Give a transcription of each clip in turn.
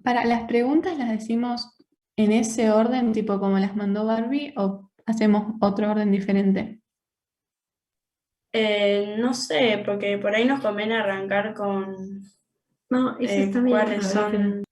Para las preguntas las decimos en ese orden, tipo como las mandó Barbie, o hacemos otro orden diferente. No sé, porque por ahí nos conviene arrancar con No, ese está bien. cuáles A ver, espera. son.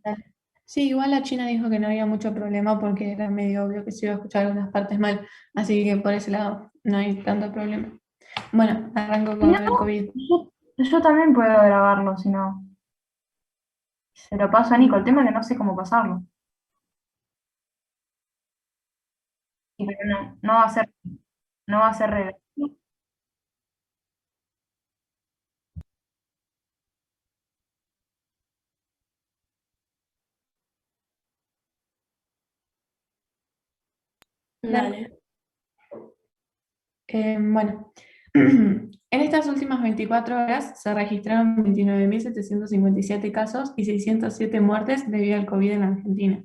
Dale. Sí, igual la China dijo que no había mucho problema porque era medio obvio que se iba a escuchar algunas partes mal, así que por ese lado no hay tanto problema. Bueno, arranco Si con no, lo del COVID. yo también puedo grabarlo, si no. Se lo paso a Nico, el tema es que no sé cómo pasarlo. Y pero no va a ser, no va a ser regla. Dale. Bueno, en estas últimas 24 horas se registraron 29.757 casos y 607 muertes debido al COVID en la Argentina.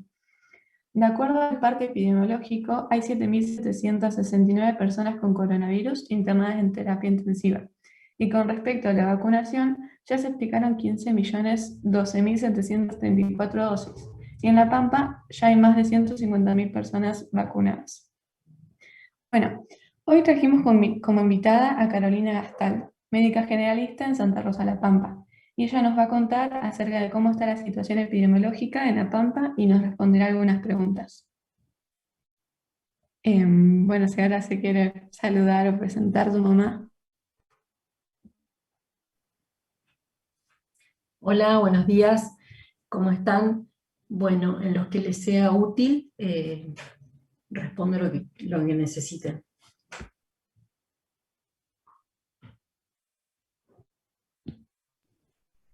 De acuerdo al parte epidemiológico, hay 7.769 personas con coronavirus internadas en terapia intensiva. Y con respecto a la vacunación, ya se aplicaron 15.012.734 dosis. Y en La Pampa ya hay más de 150.000 personas vacunadas. Bueno, hoy trajimos como invitada a Carolina Gastaldo, médica generalista en Santa Rosa, La Pampa, y ella nos va a contar acerca de cómo está la situación epidemiológica en La Pampa y nos responderá algunas preguntas. Bueno, si ahora se quiere saludar o presentar tu mamá. Hola, buenos días. ¿Cómo están? Bueno, en los que les sea útil, respondo lo que necesiten.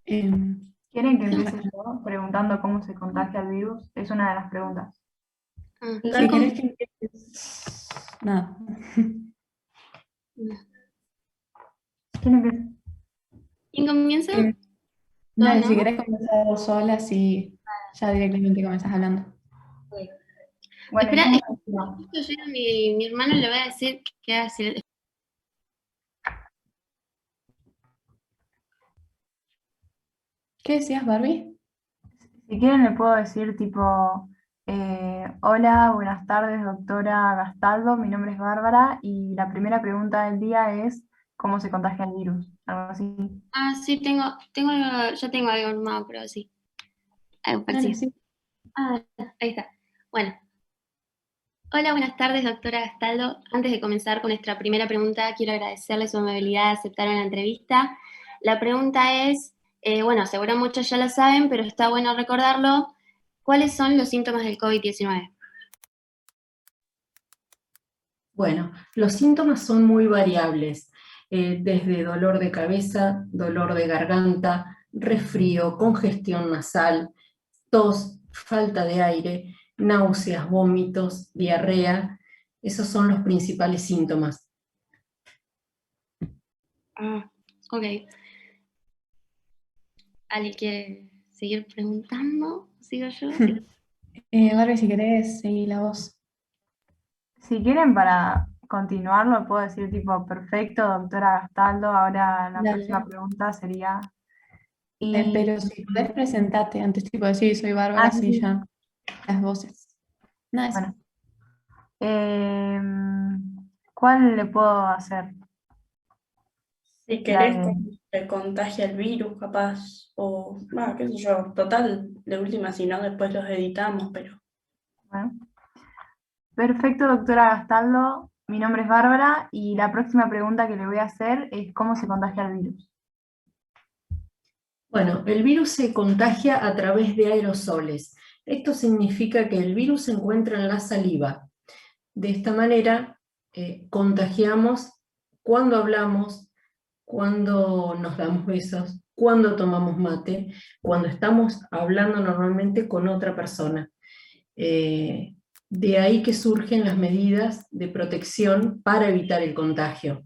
Em, ¿Quieren que empiece yo preguntando cómo se contagia el virus? Es una de las preguntas. si querés que empieces... Nada. ¿Quién empieza? ¿Quién comienza? Dale, ¿no? si querés comenzar vos sola, si ya directamente comenzás hablando. Bueno, Espera, no. justo llega mi hermano, le voy a decir qué hacer. ¿Qué decías, Barbie? Si quieren le puedo decir tipo, hola, buenas tardes, doctora Gastaldo, mi nombre es Bárbara y la primera pregunta del día es ¿cómo se contagia el virus? Algo así. Ah, sí, ya tengo algo armado, pero sí. Algo Dale, parecido. sí. Ah, ahí está. Bueno. Hola, buenas tardes, doctora Gastaldo. Antes de comenzar con nuestra primera pregunta, quiero agradecerle su amabilidad de aceptar la entrevista. La pregunta es, bueno, seguro muchos ya lo saben, pero está bueno recordarlo. ¿Cuáles son los síntomas del COVID-19? Bueno, los síntomas son muy variables, desde dolor de cabeza, dolor de garganta, resfrío, congestión nasal, tos, falta de aire, náuseas, vómitos, diarrea. Esos son los principales síntomas. Ah, ok. ¿Alguien quiere seguir preguntando? ¿Sigo yo? Barbie, si querés, seguí la voz. Si quieren para continuarlo, puedo decir tipo, perfecto, doctora Gastaldo, ahora la Dale. próxima pregunta sería... Y, Pero si podés presentarte antes, tipo decir soy Bárbara, sí, así sí. ya las voces. Nada, eso. Bueno, ¿cuál le puedo hacer? Si La querés, de- cómo te contagia el virus, capaz, o, qué sé yo, total, de última, si no, después los editamos, pero... bueno. Perfecto, doctora Gastaldo. Mi nombre es Bárbara y la próxima pregunta que le voy a hacer es ¿cómo se contagia el virus? Bueno, el virus se contagia a través de aerosoles. Esto significa que el virus se encuentra en la saliva. De esta manera, contagiamos cuando hablamos, cuando nos damos besos, cuando tomamos mate, cuando estamos hablando normalmente con otra persona. De ahí que surgen las medidas de protección para evitar el contagio.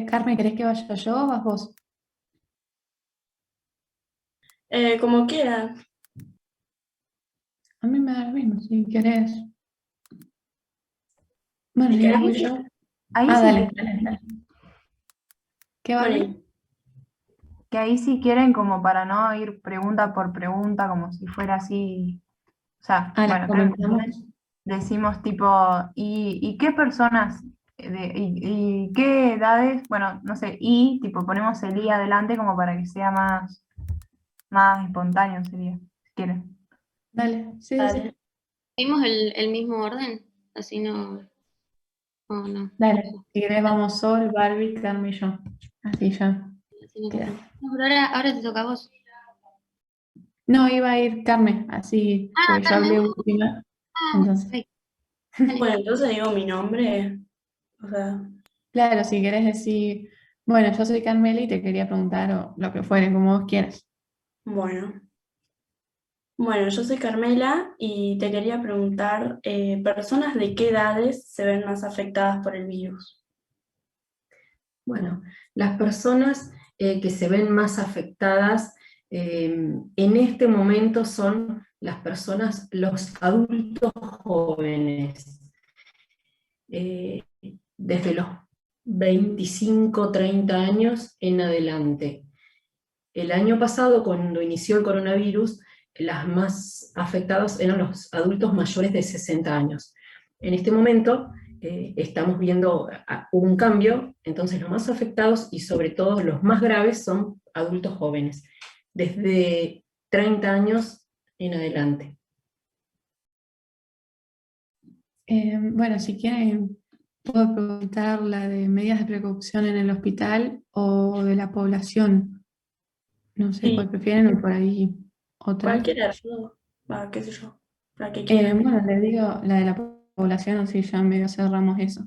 Carmen, ¿querés que vaya yo o vas vos? Como quiera. A mí me da lo mismo, si querés. Bueno, Si si querés querés, voy yo. Ahí Ah, sí dale, dale. ¿Qué, Barbie? bueno, que ahí sí quieren como para no ir pregunta por pregunta, como si fuera así. O sea, Ah, las bueno, creo que comentamos. decimos tipo, ¿y qué personas y qué edades? Bueno, no sé, y tipo ponemos el i adelante como para que sea más espontáneo sería, si quieren. Dale, sí, sí, sí. dale. ¿Seguimos el mismo orden? Así no, o no. Dale. Si querés vamos Sol, Barbie, Carmen y yo. Así ya. Así no Queda. No, pero ahora te toca a vos. No, iba a ir Carmen, así, Ah, porque yo Carmen. hablé última. Ah, Entonces, ok. Dale. Bueno, entonces digo mi nombre. O sea, claro, si querés decir, bueno, yo soy Carmela y te quería preguntar o lo que fuere, como vos quieras. bueno. Bueno, yo soy Carmela y te quería preguntar, ¿personas de qué edades se ven más afectadas por el virus? Bueno, las personas que se ven más afectadas en este momento son las personas, los adultos jóvenes, eh, desde los 25, 30 años en adelante. El año pasado, cuando inició el coronavirus, las más afectadas eran los adultos mayores de 60 años. En este momento estamos viendo un cambio, entonces los más afectados y sobre todo los más graves son adultos jóvenes, desde 30 años en adelante. Bueno, si quieren, puedo preguntar la de medidas de precaución en el hospital o de la población. No sé Sí, cuál prefieren o por ahí otra. cualquiera, yo, qué sé yo, la que quieran. Bueno, les digo la de la población, así ya medio cerramos eso.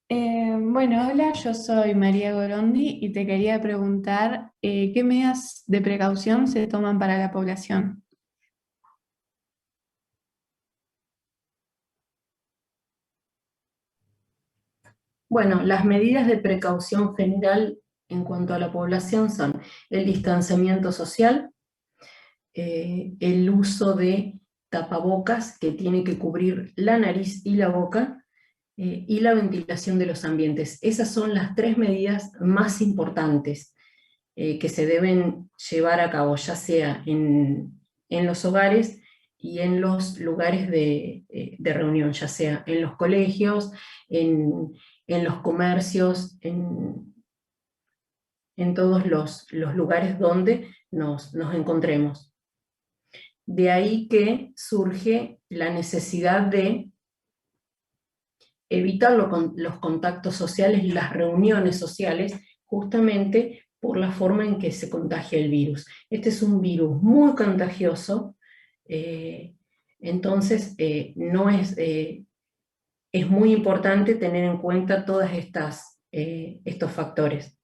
Bueno, hola, yo soy María Gorondi y te quería preguntar ¿qué medidas de precaución se toman para la población? Bueno, las medidas de precaución general en cuanto a la población son el distanciamiento social, el uso de tapabocas que tiene que cubrir la nariz y la boca, y la ventilación de los ambientes. Esas son las tres medidas más importantes que se deben llevar a cabo, ya sea en los hogares y en los lugares de reunión, ya sea en los colegios, en los comercios, en todos los lugares donde nos encontremos. De ahí que surge la necesidad de evitar los contactos sociales y las reuniones sociales, justamente por la forma en que se contagia el virus. Este es un virus muy contagioso, entonces no es muy importante tener en cuenta todos estos factores.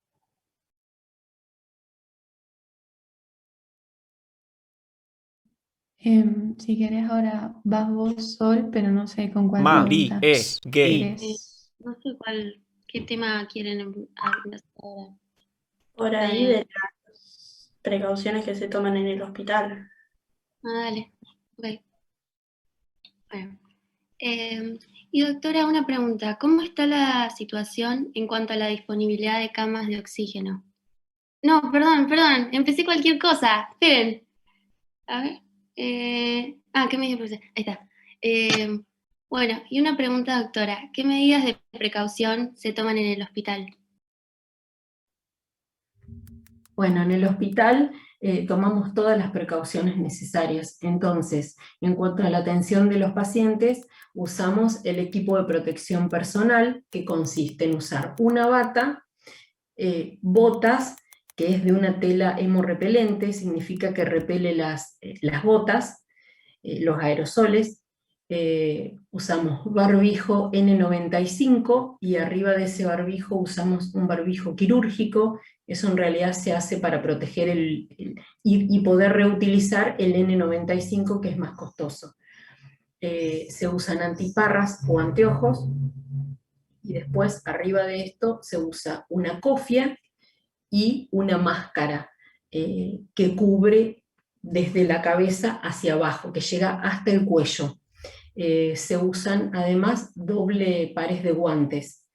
Si querés ahora vas vos, Sol, pero no sé con cuál Marie, pregunta gay. querés. No sé qué tema quieren empezar ahora. Por ahí de las precauciones que se toman en el hospital. Ah, dale. Ok. Bueno. Y doctora, una pregunta. ¿Cómo está la situación en cuanto a la disponibilidad de camas de oxígeno? No, perdón, empecé cualquier cosa. Esperen. A ver. ¿Qué me dijo? Ahí está. Bueno, y una pregunta, doctora. ¿Qué medidas de precaución se toman en el hospital? Bueno, en el hospital tomamos todas las precauciones necesarias. Entonces, en cuanto a la atención de los pacientes, usamos el equipo de protección personal, que consiste en usar una bata, botas, que es de una tela hemorrepelente, significa que repele las botas, los aerosoles. Usamos barbijo N95 y arriba de ese barbijo usamos un barbijo quirúrgico. Eso en realidad se hace para proteger y poder reutilizar el N95, que es más costoso. Se usan antiparras o anteojos, y después arriba de esto se usa una cofia y una máscara que cubre desde la cabeza hacia abajo, que llega hasta el cuello. Se usan además doble pares de guantes.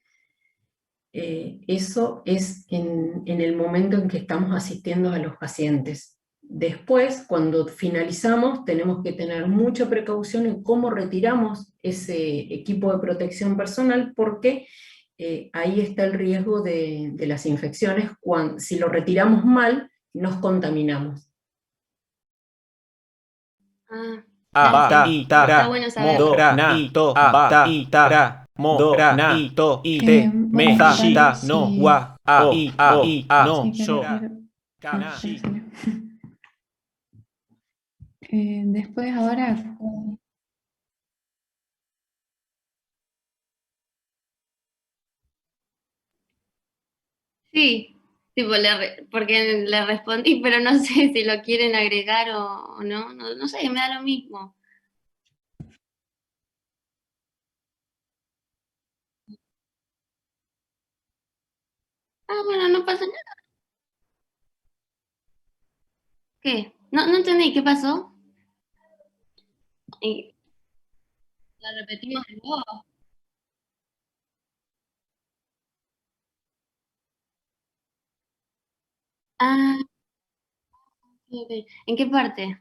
Eso es en el momento en que estamos asistiendo a los pacientes. Después, cuando finalizamos, tenemos que tener mucha precaución en cómo retiramos ese equipo de protección personal, porque ahí está el riesgo de las infecciones. Si lo retiramos mal, nos contaminamos. Gracias. Está bueno saberlo. Bueno, Barbie, después ahora, Sí, tipo, porque le respondí, pero no sé si lo quieren agregar o no, no sé, me da lo mismo. Bueno, no pasa nada. ¿Qué? No entendí, ¿qué pasó? Y la repetimos de nuevo. Ah, ok. ¿En qué parte?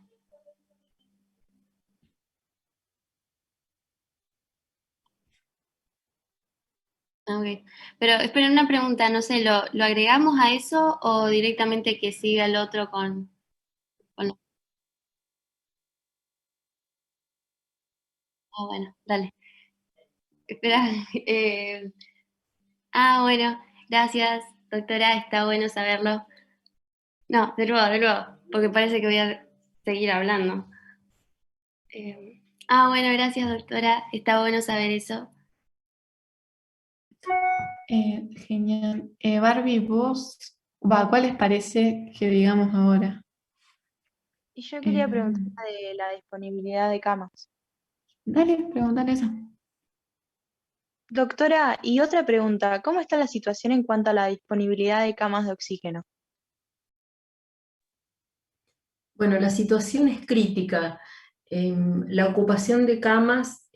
Ok. Pero espera, una pregunta, no sé, ¿lo agregamos a eso o directamente que siga el otro con lo- bueno, dale. Espera. Bueno, gracias, doctora, está bueno saberlo. No, de nuevo, porque parece que voy a seguir hablando. Bueno, gracias, doctora, está bueno saber eso. genial. Barbie, ¿cuál les parece que digamos ahora? Y yo quería preguntar Eh, de la disponibilidad de camas. Dale, pregúntale eso. Doctora, y otra pregunta, ¿cómo está la situación en cuanto a la disponibilidad de camas de oxígeno? Bueno, la situación es crítica. La ocupación de camas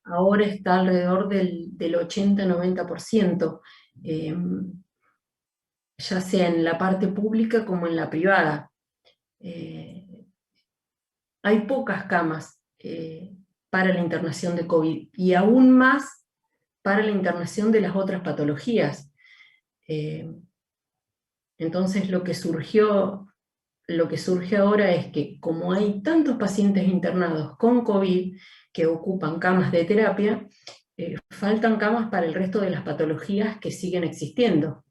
ahora está alrededor del 80-90%, ya sea en la parte pública como en la privada. Hay pocas camas para la internación de COVID y aún más para la internación de las otras patologías. Entonces lo que surge ahora es que como hay tantos pacientes internados con COVID que ocupan camas de terapia, faltan camas para el resto de las patologías que siguen existiendo.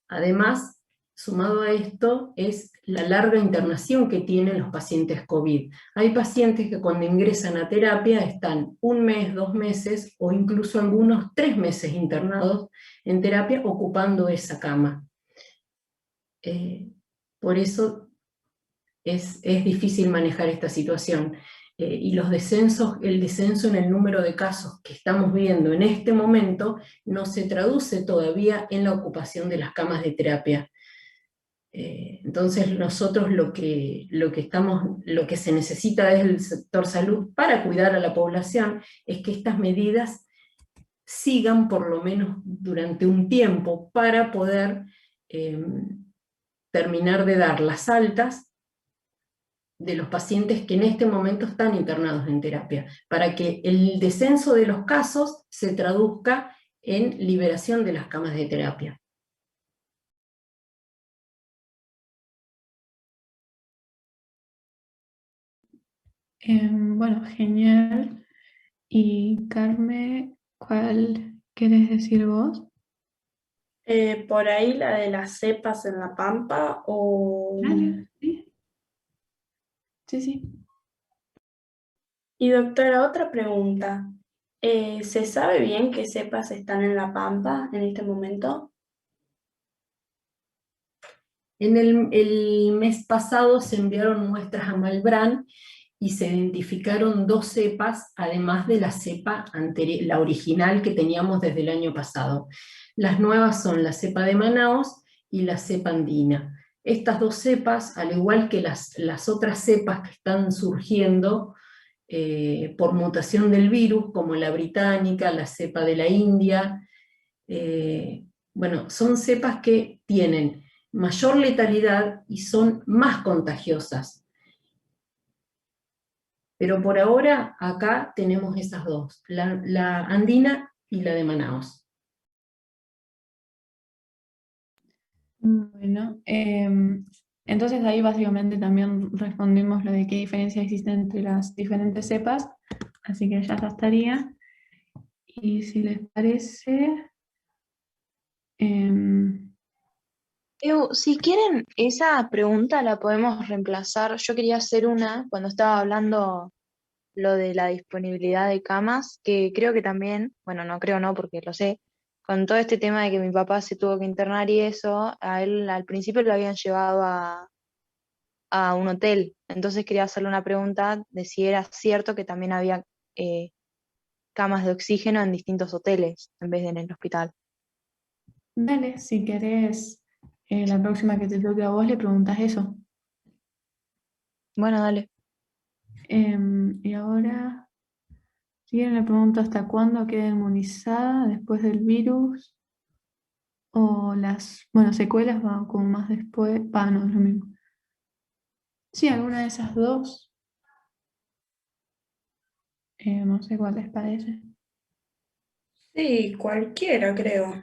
Además, sumado a esto, es la larga internación que tienen los pacientes COVID. Hay pacientes que cuando ingresan a terapia están 1 mes, 2 meses o incluso algunos 3 meses internados en terapia ocupando esa cama. Por eso es difícil manejar esta situación. Y el descenso en el número de casos que estamos viendo en este momento no se traduce todavía en la ocupación de las camas de terapia. Entonces nosotros lo que se necesita desde el sector salud para cuidar a la población es que estas medidas sigan por lo menos durante un tiempo para poder terminar de dar las altas de los pacientes que en este momento están internados en terapia, para que el descenso de los casos se traduzca en liberación de las camas de terapia. Bueno, genial. Y Carmen, ¿cuál querés decir vos? Por ahí la de las cepas en la Pampa o... Dale, sí. Sí, sí. Y doctora, otra pregunta. ¿Se sabe bien qué cepas están en la Pampa en este momento? En el mes pasado se enviaron muestras a Malbrán y se identificaron 2 cepas, además de la cepa anterior, la original que teníamos desde el año pasado. Las nuevas son la cepa de Manaos y la cepa andina. Estas 2 cepas, al igual que las otras cepas que están surgiendo por mutación del virus, como la británica, la cepa de la India, bueno, son cepas que tienen mayor letalidad y son más contagiosas. Pero por ahora acá tenemos esas 2, la andina y la de Manaos. Bueno, entonces ahí básicamente también respondimos lo de qué diferencia existe entre las diferentes cepas, así que ya estaría. Y si les parece, Si quieren, esa pregunta la podemos reemplazar. Yo quería hacer una cuando estaba hablando lo de la disponibilidad de camas, que creo que también, bueno, no creo no, porque lo sé, con todo este tema de que mi papá se tuvo que internar y eso, a él al principio lo habían llevado a un hotel. Entonces quería hacerle una pregunta de si era cierto que también había camas de oxígeno en distintos hoteles en vez de en el hospital. dale, si querés, la próxima que te toque a vos le preguntas eso. Bueno, dale. Y ahora, si quieren le pregunto hasta cuándo queda inmunizada después del virus, o las, bueno, secuelas van como más después, no es lo mismo. Sí, alguna de esas 2, no sé cuál les parece. Sí, cualquiera creo.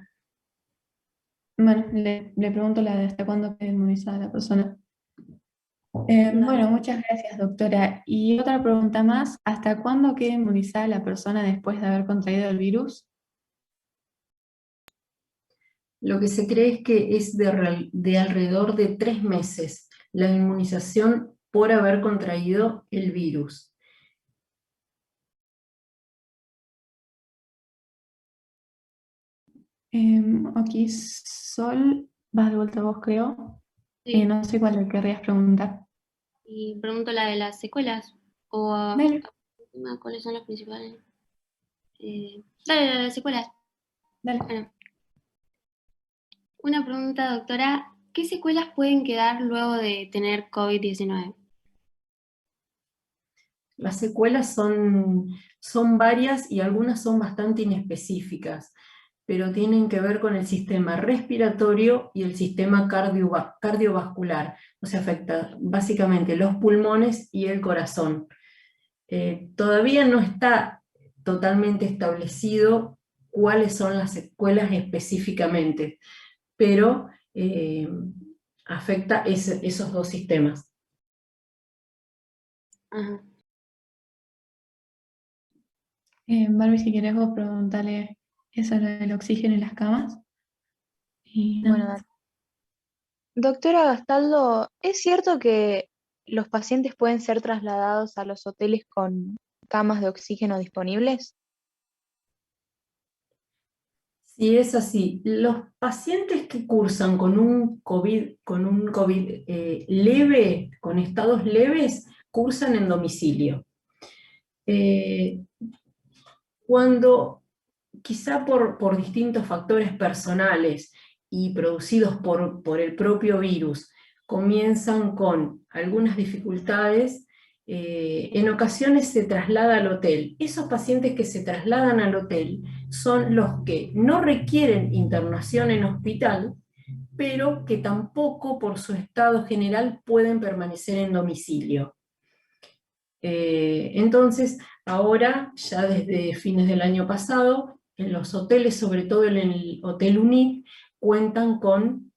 Bueno, le pregunto la de hasta cuándo queda inmunizada la persona. Dale. Bueno, muchas gracias, doctora. Y otra pregunta más, ¿hasta cuándo queda inmunizada la persona después de haber contraído el virus? Lo que se cree es que es de alrededor de 3 meses la inmunización por haber contraído el virus. Aquí, Sol, vas de vuelta vos, creo. Sí. No sé cuál le querrías preguntar. Y pregunto la de las secuelas, o Dale. cuáles son las principales. Dale, la de las secuelas. Dale. Bueno. Una pregunta, doctora, ¿qué secuelas pueden quedar luego de tener COVID-19? Las secuelas son varias y algunas son bastante inespecíficas, pero tienen que ver con el sistema respiratorio y el sistema cardiovascular. O sea, afecta básicamente los pulmones y el corazón. Todavía no está totalmente establecido cuáles son las secuelas específicamente, pero afecta esos 2 sistemas. Ajá. Barbie, si querés vos preguntarle eso del oxígeno y las camas. Y Bueno, nada. dale. Doctora Gastaldo, ¿es cierto que los pacientes pueden ser trasladados a los hoteles con camas de oxígeno disponibles? Sí, es así. Los pacientes que cursan con un COVID leve, con estados leves, cursan en domicilio. Cuando quizá por distintos factores personales y producidos por el propio virus, comienzan con algunas dificultades, en ocasiones se traslada al hotel. Esos pacientes que se trasladan al hotel son los que no requieren internación en hospital, pero que tampoco por su estado general pueden permanecer en domicilio. Entonces, ahora, ya desde fines del año pasado, en los hoteles, sobre todo en el Hotel UNIC, cuentan con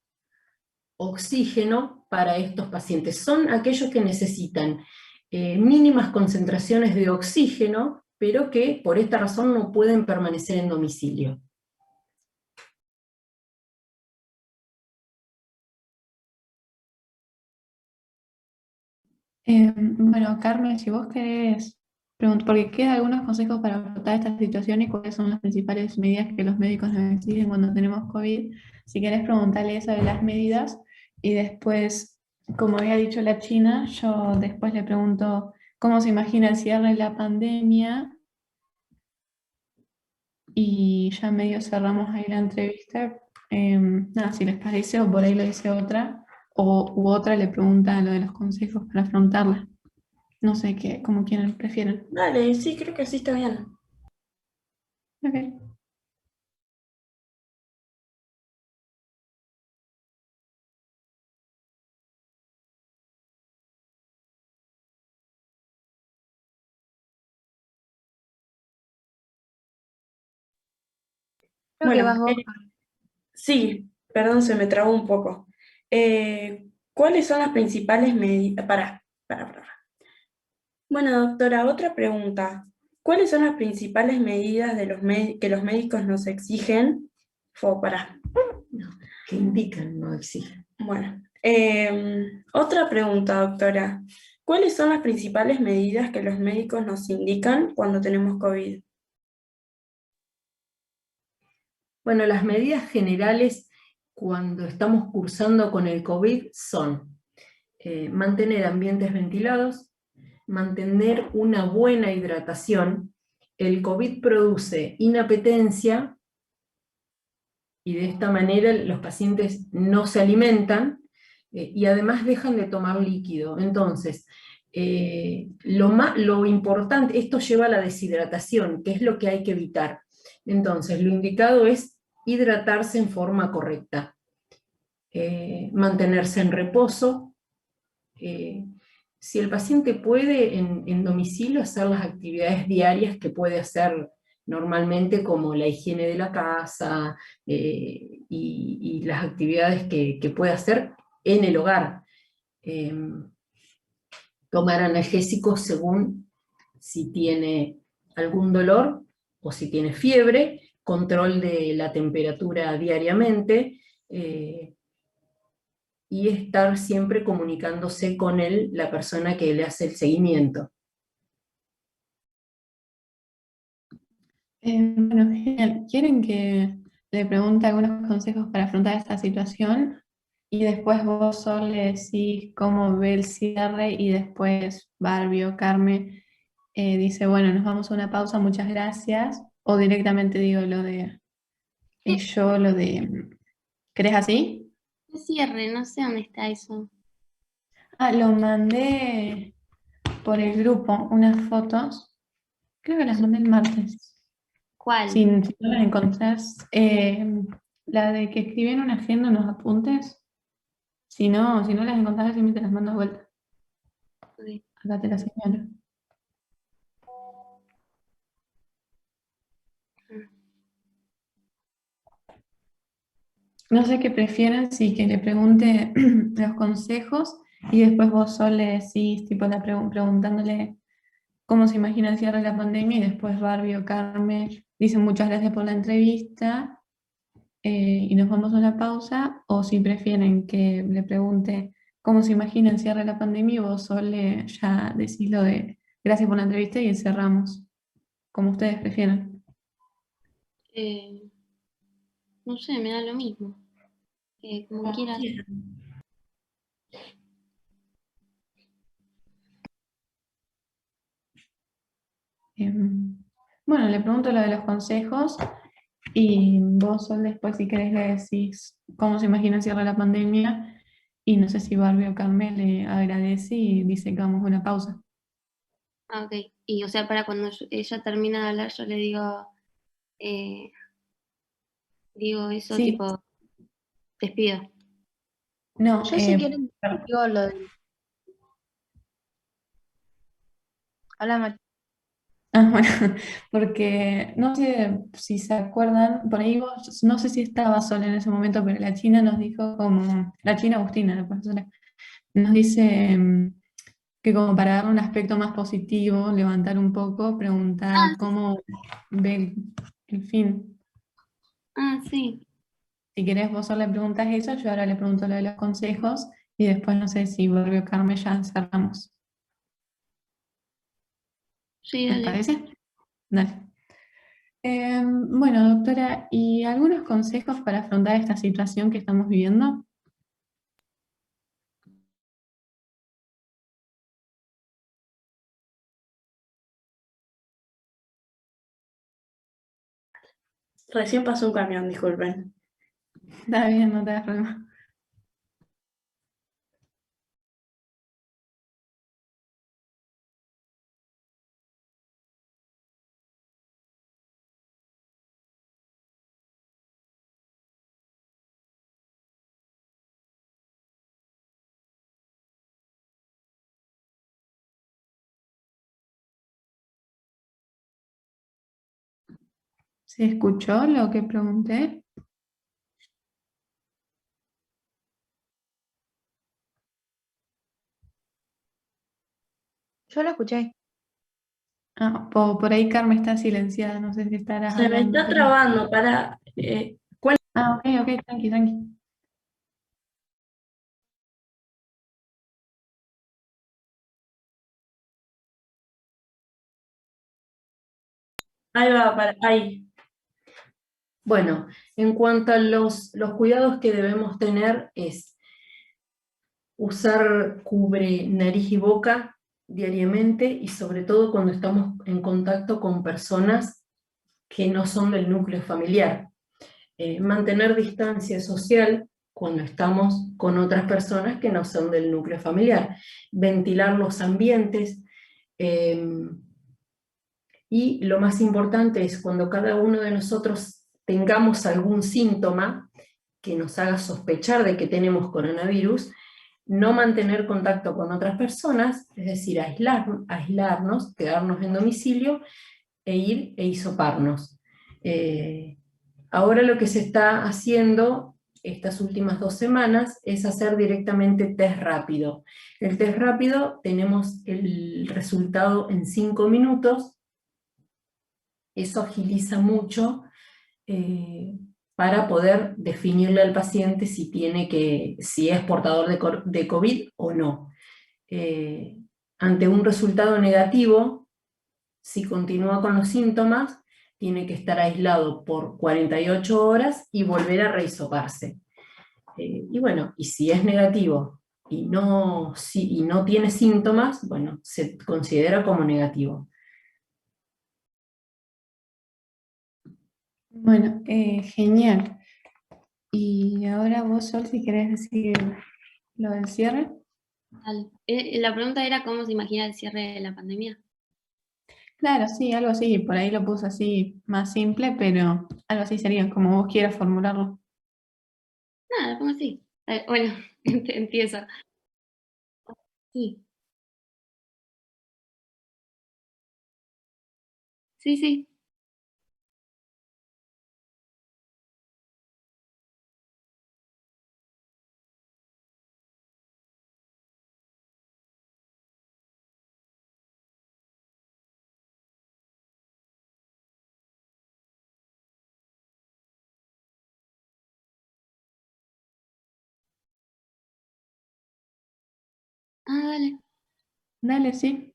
oxígeno para estos pacientes. Son aquellos que necesitan mínimas concentraciones de oxígeno, pero que por esta razón no pueden permanecer en domicilio. Bueno, Carmen, si vos querés preguntar, porque quedan algunos consejos para afrontar esta situación y cuáles son las principales medidas que los médicos nos exigen cuando tenemos COVID, si querés preguntarle eso de las medidas, y después, como había dicho la China, yo después le pregunto cómo se imagina el cierre de la pandemia, y ya medio cerramos ahí la entrevista. Nada, si les parece, o por ahí lo dice otra, u otra le pregunta lo de los consejos para afrontarla. No sé qué, como quieran, prefieren. Dale, sí, creo que sí está bien. Ok. Creo que Bueno, vas vos. sí, perdón, se me trabó un poco. ¿Cuáles son las principales medidas? Para. Bueno, doctora, otra pregunta. ¿Cuáles son las principales medidas de que los médicos nos exigen? Para. No, que indican, no exigen. Bueno, otra pregunta, doctora. ¿Cuáles son las principales medidas que los médicos nos indican cuando tenemos COVID? Bueno, las medidas generales cuando estamos cursando con el COVID son mantener ambientes ventilados, mantener una buena hidratación. El COVID produce inapetencia y de esta manera los pacientes no se alimentan y además dejan de tomar líquido. Entonces, lo importante, esto lleva a la deshidratación, que es lo que hay que evitar. Entonces, lo indicado es hidratarse en forma correcta, mantenerse en reposo. Si el paciente puede en domicilio hacer las actividades diarias que puede hacer normalmente, como la higiene de la casa y las actividades que puede hacer en el hogar. Tomar analgésicos según si tiene algún dolor o si tiene fiebre, control de la temperatura diariamente, y estar siempre comunicándose con él, la persona que le hace el seguimiento. Bueno, genial. ¿Quieren que le pregunte algunos consejos para afrontar esta situación? Y después vos, Sol, le decís cómo ve el cierre, y después Barbie o Carmen dice, bueno, nos vamos a una pausa, muchas gracias. O directamente digo lo de, yo lo de, ¿querés así? ¿Qué cierre? No sé dónde está eso. Ah, lo mandé por el grupo, unas fotos. Creo que las mandé el martes. ¿Cuál? Si no las encontrás, la de que escribí en una agenda unos apuntes. Si no las encontrás, siempre te las mando de vuelta. Ok. Acá te la señalo. No sé qué prefieren, si que le pregunte los consejos y después vos solo le decís, tipo, preguntándole cómo se imagina el cierre de la pandemia, y después Barbie o Carmen dicen muchas gracias por la entrevista, y nos vamos a una pausa. O si prefieren que le pregunte cómo se imagina el cierre de la pandemia, y vos solo ya decís lo de gracias por la entrevista y cerramos, como ustedes prefieran. Eh, no sé, me da lo mismo. Como quieras. Bueno, le pregunto lo de los consejos, y vos, Sol, después si querés le decís cómo se imagina el cierre de la pandemia, y no sé si Barbie o Carmen le agradece y dice que vamos a una pausa. Ah, ok. Y o sea, para cuando ella termina de hablar, yo le eh, digo eso, Sí, tipo, despido. no, Yo si quieren perdón. digo lo del... Hola, Ah, bueno, porque no sé si se acuerdan, por ahí vos, no sé si estaba sola en ese momento, pero la China nos dijo como, la China Agustina, la profesora, nos dice que como para darle un aspecto más positivo, levantar un poco, Ah, preguntar cómo ve el fin. ah, sí. Si querés vos solo le preguntas eso, yo ahora le pregunto lo de los consejos, y después no sé si Barbie o Carmen ya cerramos. Sí, ¿Les dale. parece? Dale. Bueno, doctora, ¿y algunos consejos para afrontar esta situación que estamos viviendo? Recién pasó un camión, disculpen. Está bien, no te das problema. ¿Se escuchó lo que pregunté? Yo lo escuché. Ah, por ahí Carmen está silenciada, no sé si estarás Se me hablando, está pero... trabando para... Ah, ok, ok, tranqui, tranqui. ahí va, ahí. Bueno, en cuanto a los cuidados que debemos tener es usar cubre nariz y boca diariamente y sobre todo cuando estamos en contacto con personas que no son del núcleo familiar. Mantener distancia social cuando estamos con otras personas que no son del núcleo familiar. Ventilar los ambientes. Y lo más importante es cuando cada uno de nosotros tengamos algún síntoma que nos haga sospechar de que tenemos coronavirus, no mantener contacto con otras personas, es decir, aislarnos, quedarnos en domicilio e ir e hisoparnos. Ahora lo que se está haciendo estas últimas 2 semanas es hacer directamente test rápido. El test rápido tenemos el resultado en 5 minutos, eso agiliza mucho para poder definirle al paciente si es portador de COVID o no. Ante un resultado negativo, si continúa con los síntomas, tiene que estar aislado por 48 horas y volver a rehisoparse. Y bueno, y si es negativo y no tiene síntomas, bueno, se considera como negativo. Bueno, genial. Y ahora vos, Sol, si querés decir lo del cierre. La pregunta era cómo se imagina el cierre de la pandemia. Claro, sí, algo así. Por ahí lo puse así más simple, pero algo así sería como vos quieras formularlo. Nada, pongo así. Bueno, empiezo. Sí, sí, sí. Ah, dale. Dale, sí.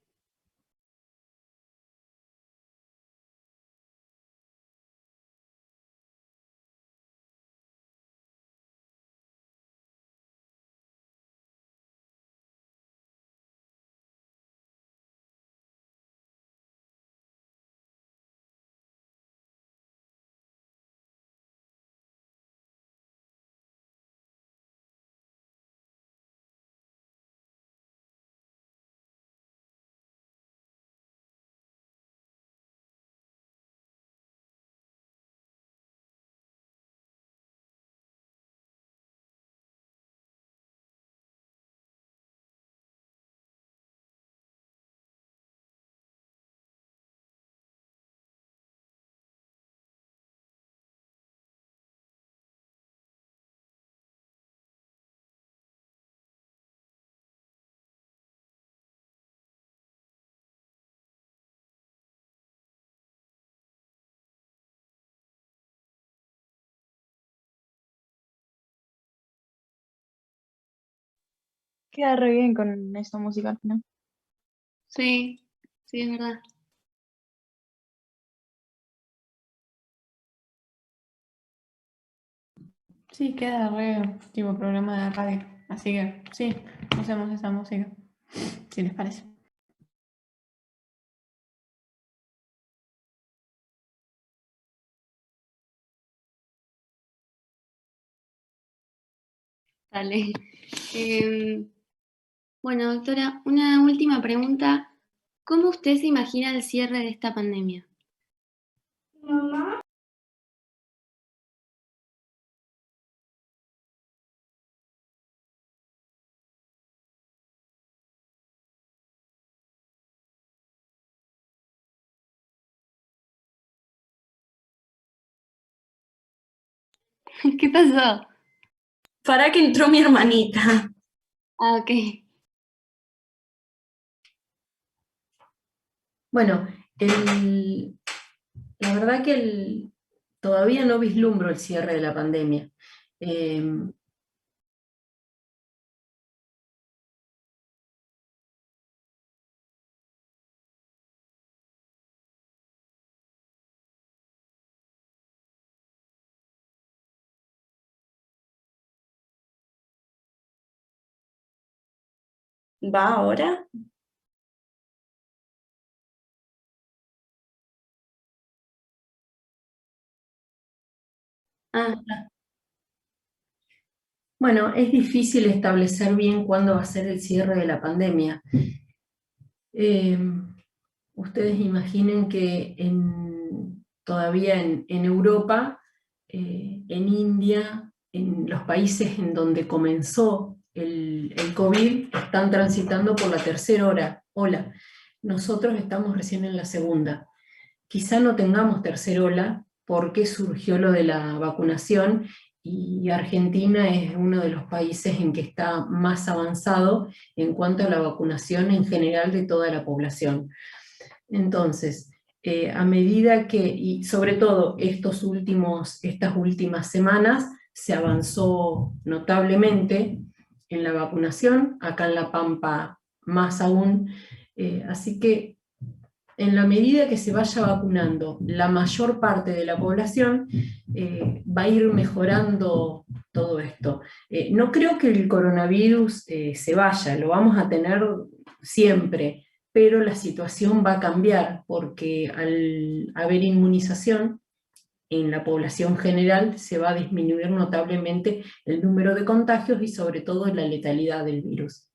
Queda re bien con esa música al final. Sí, sí, es verdad. Sí, queda re tipo programa de radio. Así que sí, usemos esa música, si les parece. Dale. Bueno, doctora, una última pregunta. ¿Cómo usted se imagina el cierre de esta pandemia? ¿Qué pasó? Para que entró mi hermanita. Ah, ok. Bueno, la verdad que todavía no vislumbro el cierre de la pandemia. ¿Va ahora? Ah, Bueno, es difícil establecer bien cuándo va a ser el cierre de la pandemia. Eh, Ustedes imaginen que todavía en Europa, en India, en los países en donde comenzó el COVID, están transitando por la tercera ola. Nosotros estamos recién en la segunda. Quizá no tengamos tercera ola porque surgió lo de la vacunación y Argentina es uno de los países en que está más avanzado en cuanto a la vacunación en general de toda la población. Entonces, a medida que, y sobre todo estas últimas semanas, se avanzó notablemente en la vacunación, acá en La Pampa más aún, así que en la medida que se vaya vacunando la mayor parte de la población, va a ir mejorando todo esto. No creo que el coronavirus se vaya, lo vamos a tener siempre, pero la situación va a cambiar porque al haber inmunización en la población general se va a disminuir notablemente el número de contagios y sobre todo la letalidad del virus.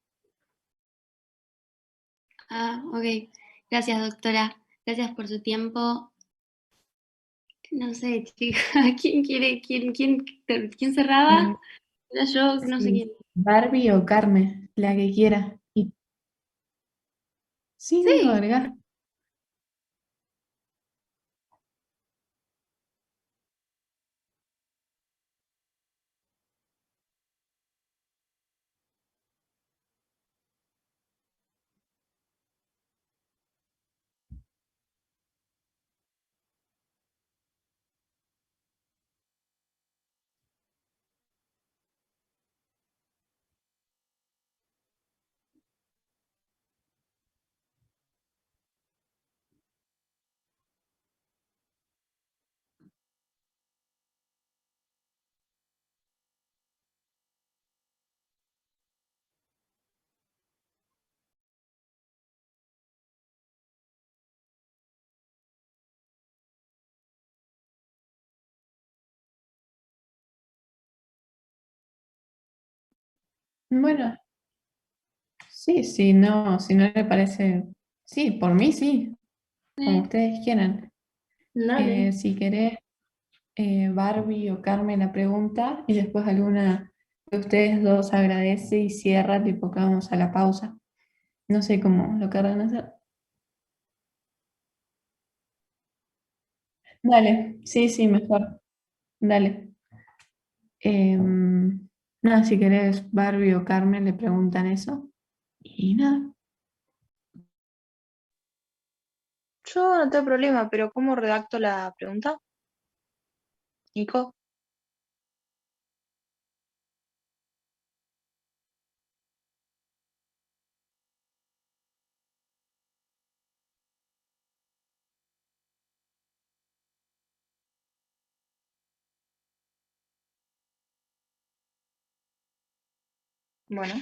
Ah, ok. Gracias, doctora. Gracias por su tiempo. No sé, chica, ¿quién cerraba? Era yo, no sé Sí, quién. Barbie o Carmen, la que quiera. Y sí, sí, Sí. agregar. Bueno, sí, sí, no, si no le parece, sí, por mí sí, como ustedes quieran. dale. Si querés, Barbie o Carmen la pregunta y después alguna de ustedes dos agradece y cierra, tipo que vamos a la pausa. No sé cómo lo querrán hacer. Dale, sí, sí, mejor. Dale. Nada, si querés, Barbie o Carmen le preguntan eso. Y nada. Yo no tengo problema, pero ¿cómo redacto la pregunta? Nico. Bueno.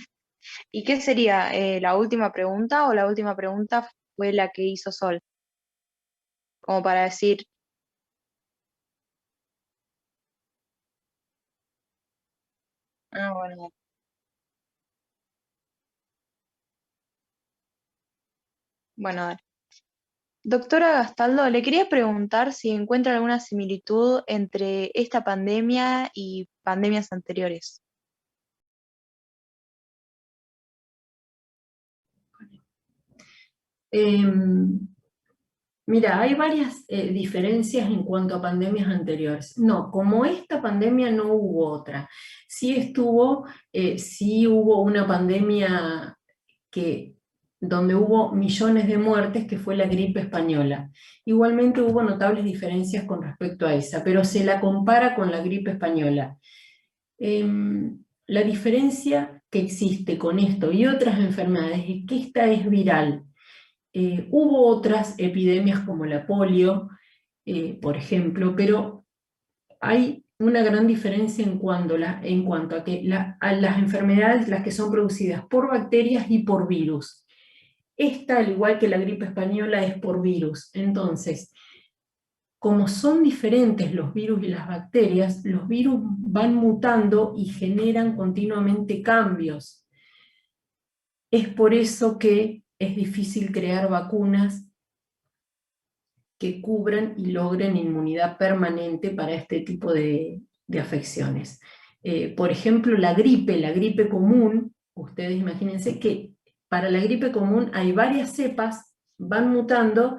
¿Y qué sería la última pregunta o la última pregunta fue la que hizo Sol? Como para decir, ah, bueno. Bueno, dale. Doctora Gastaldo, le quería preguntar si encuentra alguna similitud entre esta pandemia y pandemias anteriores. Mira, hay varias diferencias en cuanto a pandemias anteriores. No, como esta pandemia no hubo otra. Sí hubo una pandemia donde hubo millones de muertes, que fue la gripe española. Igualmente hubo notables diferencias con respecto a esa, pero se la compara con la gripe española. La diferencia que existe con esto y otras enfermedades es que esta es viral. Hubo otras epidemias como la polio, por ejemplo, pero hay una gran diferencia en cuanto a que a las enfermedades, las que son producidas por bacterias y por virus. Esta, al igual que la gripe española, es por virus. Entonces, como son diferentes los virus y las bacterias, los virus van mutando y generan continuamente cambios. Es por eso que es difícil crear vacunas que cubran y logren inmunidad permanente para este tipo de afecciones. Por ejemplo, la gripe común, ustedes imagínense que para la gripe común hay varias cepas, van mutando,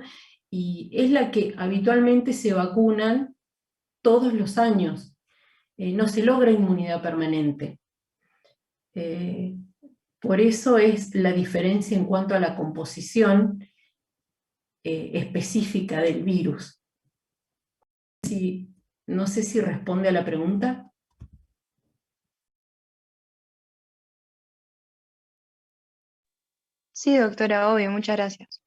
y es la que habitualmente se vacunan todos los años. No se logra inmunidad permanente. Por eso es la diferencia en cuanto a la composición específica del virus. No sé si responde a la pregunta. Sí, doctora, obvio, muchas gracias.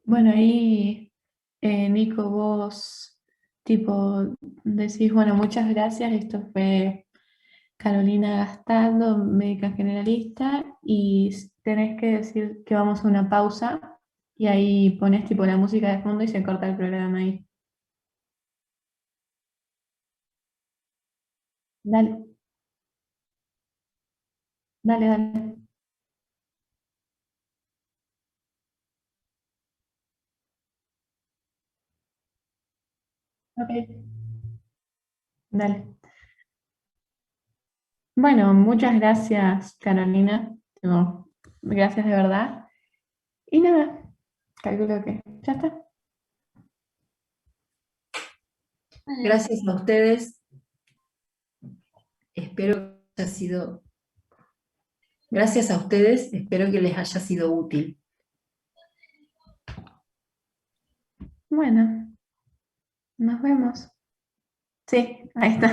Bueno, ahí, Nico, vos tipo decís, bueno, muchas gracias, esto fue Carolina Gastaldo, médica generalista, y tenés que decir que vamos a una pausa, y ahí pones tipo la música de fondo y se corta el programa ahí. Dale, dale, dale. Ok, dale. Bueno, muchas gracias, Carolina. No, gracias de verdad. Y nada, calculo que ya está. Gracias a ustedes. Espero que haya sido... Gracias a ustedes, espero que les haya sido útil. Bueno, nos vemos. Sí, ahí está.